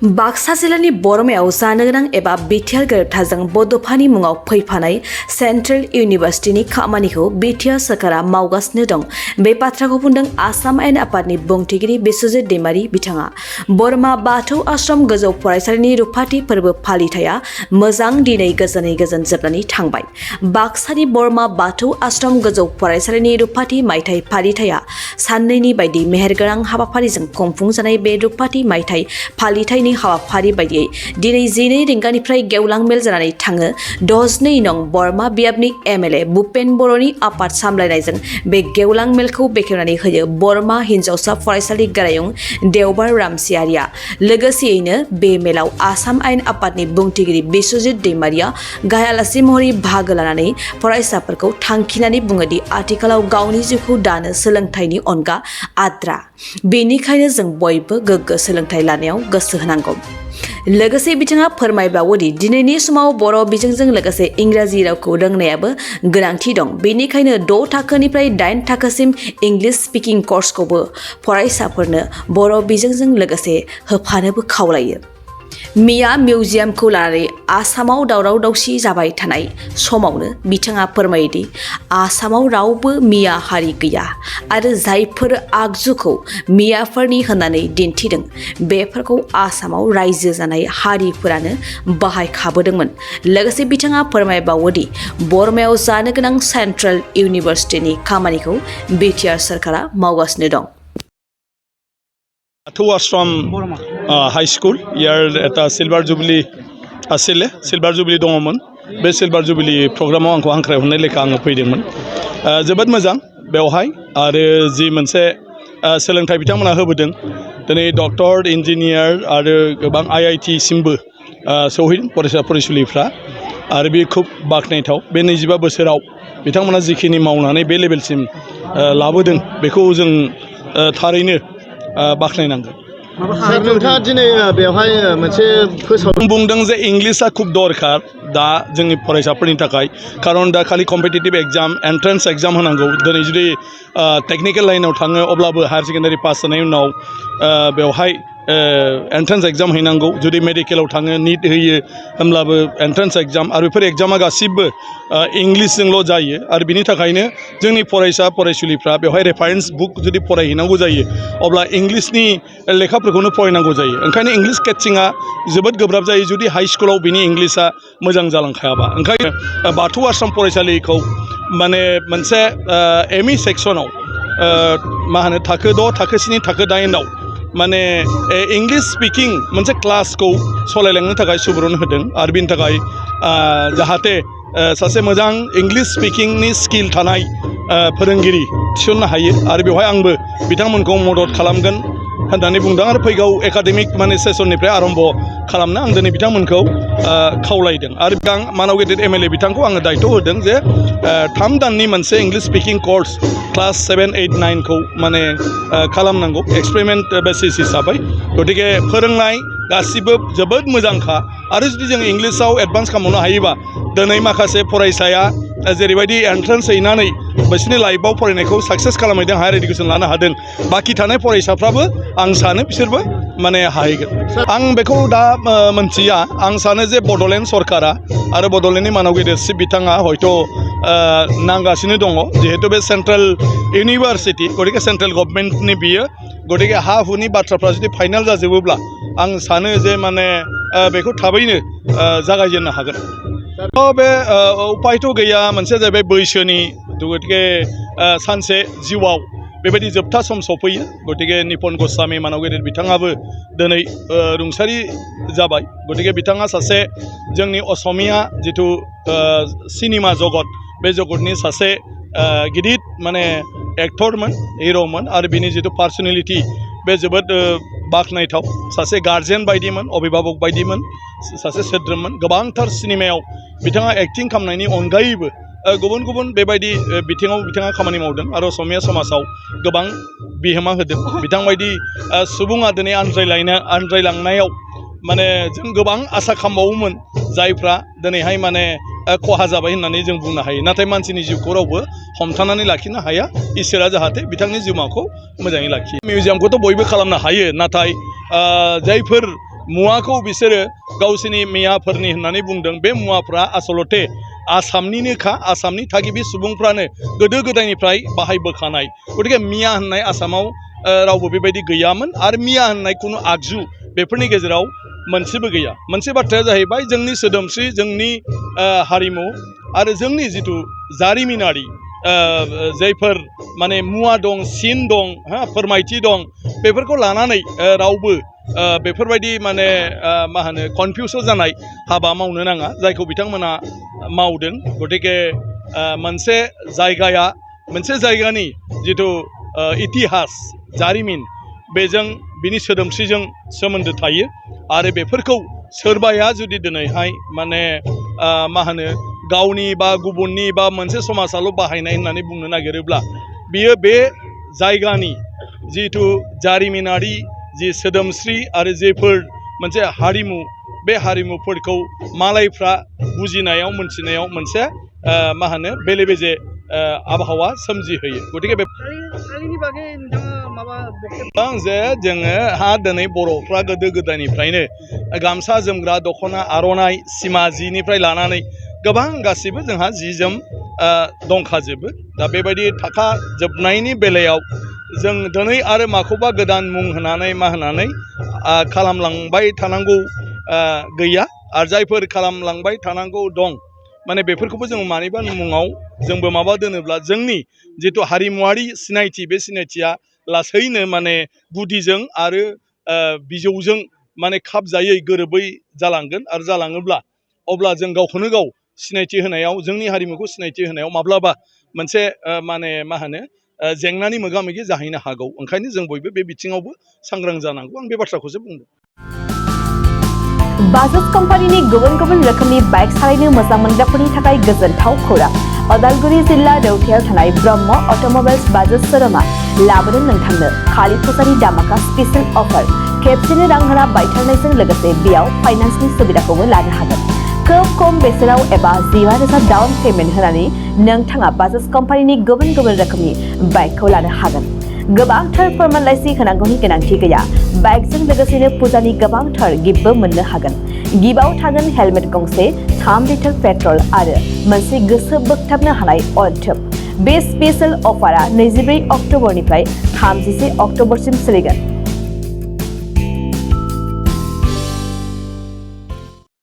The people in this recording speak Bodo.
बाक्सा जिल्लानि बरमायाव जानो गोनां एबा बिटिआर गोरोबथाजों बड'फानि मुङाव फैफानाय सेन्ट्रेल इउनिभार्सिटिनि खामानिखौ बिटिआर सोरखारा मावगासिनो दं। बे बाथ्राखौ बुंदों आसाम आयेन आफादनि बुंथिगिरि बिस्वजित दैमारि बिथाङा। बरमा बाथौ आश्रम गोजौ फरायसालिनि रुफाथि फोरबो फालिथाया मोजां दिनै गोजोनै गोजोन जोबनानै थांबाय। बाक्सानि बरमा बाथौ आश्रम गोजौ फरायसालिनि रुफाथि मायथाइ फालिथाया साननैनि बायदि मेहेरगोनां हाबाफारिजों खुंफुंजानाय बे रुफाथि मायथाइ फालिथायनि हाबाफारि बायदियै दिनै 12 रिंगानिफ्राय गेवलां मेल जानानै थाङो। 12 नं बरमा बियाबनि एमएलए भुपेन बर'नि आफाद सामलायनायजों बे गेवलां मेलखौ बेखेवनानै होयो बरमा हिन्जावसा फरायसालि गारायुं देवबार रामसियारिया। लोगोसेयैनो बे मेलाव आसाम आयेन आफादनि बुंथिगिरि बिस्वजित दैमारिया गाहाय आलासि महरै बाहागो लानानै फरायसाफोरखौ थांखिनानै बुङोदि आथिखालाव गावनि जिउखौ दानो सोलोंथाइनि अनगा आद्रा। बेनिखायनो जों बयबो गोग्गो सोलोंथाइ लानायाव गोसो होनांगौ। लोगोसे बिथाङा फोरमायबावोदि दिनैनि समाव बर' बिजोंजों लोगोसे इंराजि रावखौ रोंनायाबो गोनांथि दं। बेनिखायनो 6 थाखोनिफ्राय 8 थाखोसिम इंलिश स्पिकिं कर्सखौबो फरायसाफोरनो बर' बिजोंजों लोगोसे होफानोबो खावलायो। मिया मिउजियामखौ लानानै आसामाव दावराव दावसि जाबाय थानाय समावनो बिथाङा फोरमायोदि आसामाव रावबो मिया हारि गैया आरो जायफोर आगजुखौ मियाफोरनि होननानै दिन्थिदों बेफोरखौ आसामाव रायजो जानाय हारिफोरानो बाहायखाबोदोंमोन। लोगोसे बिथाङा फोरमायबावोदि बरमायाव जानो गोनां सेन्ट्रेल इउनिभार्सिटिनि खामानिखौ बिटिआर सोरखारा मावगासिनो दं। बाथौ आश्रम हाई स्कुल यार एटा सिलभार जुबली आसिले सिलभार जुबली दङमोन। बे सिलभार जुबली प्रग्रामाव आंखौ हांख्रायहरनाय लेखा आङो फैदोंमोन। जोबोद मोजां बेवहाय आरो जि मोनसे सोलोंथाइ बिथांमोना होबोदों दिनै डक्टर इन्जिनियार आरो गोबां IIT सिमबो सौहैदों फरायसा फरायसुलिफ्रा आरो बे खुब बाख्नायथाव। बे 25 बोसोराव बिथांमोना जिखिनि मावनानै बे लेभेलसिम लाबोदों बेखौ जों थारैनो बाख्नायनांगोन। नोंथाङा दिनै बेवहाय मोनसे फोसावदों बुंदों जे इंलिशआ खुब दरखार दा जोंनि फरायसाफोरनि थाखाय, खारन दा खालि कम्पिटिटिभ एग्जाम एन्ट्रेन्स एग्जाम होनांगौ। दिनै जुदि टेक्निकेल लाइनाव थाङो अब्लाबो हायार सेकेन्डारि पास जानायनि उनाव बेवहाय एन्ट्रेन्स एग्जाम हैनांगौ। जुदि मेडिकेलाव थाङो निट होयो होमब्लाबो एन्ट्रेन्स एग्जाम आरो बेफोर एग्जामा गासिबो इंलिसजोंल' जायो आरो बिनि थाखायनो जोंनि फरायसा फरायसुलिफ्रा बेवहाय रेफारेन्स बुक जुदि फरायहैनांगौ जायो अब्ला इंलिसनि लेखाफोरखौनो फरायनांगौ जायो। ओंखायनो इंलिस केटचिंआ जोबोद गोब्राब जायो जुदि हाई स्कुलाव बिनि इंलिसआ मोजां जालांखायाबा। ओंखायनो बाथौ आश्रम फरायसालिखौ माने मोनसे ME सेक्सनाव मा होनो थाखो 6 थाखो 7 थाखो 8आव माने इंलिश स्पिकिं मोनसे क्लासखौ सालायलांनो थाखाय सुबुरुन होदों आरो बिनि थाखाय जाहाथे सासे मोजां इंलिश स्पिकिंनि स्किल थानाय फोरोंगिरि थिसननो हायो आरो बेवहाय आंबो बिथांमोनखौ मदद खालामगोन होननानै बुंदों आरो फैगौ एकाडेमिक माने सेसननिफ्राय आरम्भ खालामनो आं दिनै बिथांमोनखौ खावलायदों आरो बिथां मानाव गेदेर MLA बिथांखौ आङो दायथ' होदों जे 3 दाननि मोनसे इंलिश स्पिकिं कर्स क्लास 7, 8, 9खौ माने खालामनांगौ एक्सपेरिमेन्ट बेसिस हिसाबै। गतिके फोरोंनाय गासिबो जोबोद मोजांखा आरो जुदि जों इंलिसाव एडभान्स खालामनो हायोबा दिनै माखासे फरायसाया जेरैबायदि एन्ट्रेन्स हैनानै बिसोरनि लाइफआव फरायनायखौ साक्सेस खालामहैदों हायार इडुकेसन लानो हादों बाखि थानाय फरायसाफ्राबो आं सानो बिसोरबो माने हाहैगोन। आं बेखौ दा मोनथिया। आं सानो जे बड'लेण्ड सरकारा आरो बड'लेण्डनि मानाव गेदेरसिन बिथाङा हयथ' नांगासिनो दङ जिहेतु बे सेन्ट्रेल इउनिभार्सिटि गतिके सेन्ट्रेल गभर्नमेन्टनि बियो। गतिके हा हुनि बाथ्राफ्रा जुदि फाइनाल जाजोबोब्ला आं सानो जे माने बेखौ थाबैनो जागायजेननो हागोन। बे उपायथ' गैया। मोनसे जाहैबाय बैसोनि, गतिके सानसे जिउआव बेबायदि जोबथा सम सफैयो। गतिके निपन गस्वामी मानाव गेदेर बिथाङाबो दिनै रुंसारि जाबाय। गतिके बिथाङा सासे जोंनि असमिया जिथु सिनेमा जगत बे जगतनि सासे गिदिर माने एक्टरमोन, हिर'मोन आरो बिनि जिथु पार्सनेलिटि बे जोबोद बाख्नायथाव। सासे गार्जेन बायदिमोन, अभिभाबक बायदिमोन, सासे सोद्रोममोन। गोबांथार सिनेमायाव बिथाङा एक्टिं खालामनायनि अनगायैबो गुबुन गुबुन बेबायदि बिथिङाव बिथाङा खामानि मावदों आरो असमिया समाजाव गोबां बिहोमा होदों। बिथांबायदि सुबुङा दिनै आनज्रायलांनायाव माने जों गोबां आसा खालामबावोमोन जायफ्रा दिनैहाय माने खहा जाबाय होननानै जों बुंनो हायो। नाथाय मानसिनि जिउखौ रावबो हमथानानै लाखिनो हाया। इसोरा जाहाथे बिथांनि जिउमाखौ मोजाङै लाखियो। मिउजियामखौथ' बयबो खालामनो हायो, नाथाय जायफोर मुवाखौ बिसोरो गावसोरनि मियाफोरनि होननानै बुंदों बे मुवाफ्रा आसलते आसामनिनोखा आसामनि थागिबि सुबुंफ्रानो गोदो गोदायनिफ्राय बाहायबोखानाय गतिके मिया होननाय आसामाव रावबो बेबायदि गैयामोन आरो मिया होननाय खुनु आगजु बेफोरनि गेजेराव मोनसेबो गैया मोनसे बाथ्राया जाहैबाय जोंनि सोदोमस्रि जोंनि हारिमु आरो जोंनि जिथु जारिमिनारि जायफोर माने मुवा दं सिन दं फोरमायथि दं बेफोरखौ लानानै रावबो बेफोरबायदि माने मा होनो कनफिउस जानाय हाबा मावनो नाङा जायखौ बिथांमोना मावदों गतिके मोनसे जायगानि जिथु इतिहास जारिमिन बेजों बिनि सोदोमस्रिजों सोमोन्दो थायो आरो बेफोरखौ सोरबाया जुदि दिनैहाय माने मा होनो गावनि बा गुबुननि बा मोनसे समाजाल' बाहायनाय होननानै बुंनो नागिरोब्ला बियो बे जायगानि जिथु जारिमिनारि जि सोदोमस्रि आरो जेफोर मोनसे हारिमु बे हारिमुफोरखौ मालायफ्रा बुजिनायाव मोनथिनायाव मोनसे मा होनो बेले बेजे आबहावा सोमजिहोयो गतिके बे जे जोङो दिनै बर'फ्रा गोदो गोदायनिफ्रायनो गामसा जोमग्रा दख'ना आर'नाइ सिमा जिनिफ्राय लानानै गोबां गासिबो जोंहा जि जोम दंखाजोबो दा बेबायदि थाखा जोबनायनि बेलायाव जों दिनै आरो माखौबा गोदान मुं होनानै मा होनानै खालामलांबाय थानांगौ गैया आरो जायफोर खालामलांबाय थानांगौ दं माने बेफोरखौबो जों मानिबा मुङाव जोंबो माबा दोनोब्ला जोंनि जिथु हारिमुवारि सिनायथि बे सिनायथिया लासैनो माने गुदिजों आरो बिजौजों माने खाबजायै गोरोबै जालांगोन आरो जालाङोब्ला अब्ला जों गावखौनो गाव सिनायथि होनायाव जोंनि हारिमुखौ सिनायथि होनायाव माब्लाबा मोनसे माने मा होनो जेंनानि मोगा मोगि जाहैनो हागौ ओंखायनो जों बयबो बे बिथिङावबो सांग्रां जानांगौ आं बे बाथ्राखौसो बुंदों बाजाज कम्पानिनि गुबुन गुबुन रोखोमनि बाइक सालायनो मोजां मोनग्राफोरनि थाखाय गोजोनथाव खौरां अदालगुरि जिल्ला रौथायाव थानाय ब्रह्म अट'मबाइल्स बाजाज शोरूमा लाबोदों नोंथांनो खालि फुजानि दामाका स्पेशल अफार खेबसेनो रां होना बायथारनायजों लोगोसे बेयाव फाइनान्सनि सुबिदाखौबो लानो हागोन खोब खम बेसेनाव एबा 15,000 डाउन पेमेन्ट होनानै नोंथाङा बाजाज कम्पानिनि गुबुन गुबुन रोखोमनि बाइकखौ लानो हागोन गोबांथार फोरमानलाइसि होनांगौनि गोनांथि गैया बाइकजों लोगोसेनो फुजानि गोबांथार गिफ्टबो मोननो हागोन गिफ्टआव थागोन हेलमेट गंसे 3 लिटार पेट्रल आरो मोनसे गोसो बोगथाबनो हानाय अनथोब बे स्पेशल अफारा 24 अक्ट'बरनिफ्राय 31 अक्ट'बरसिम सोलिगोन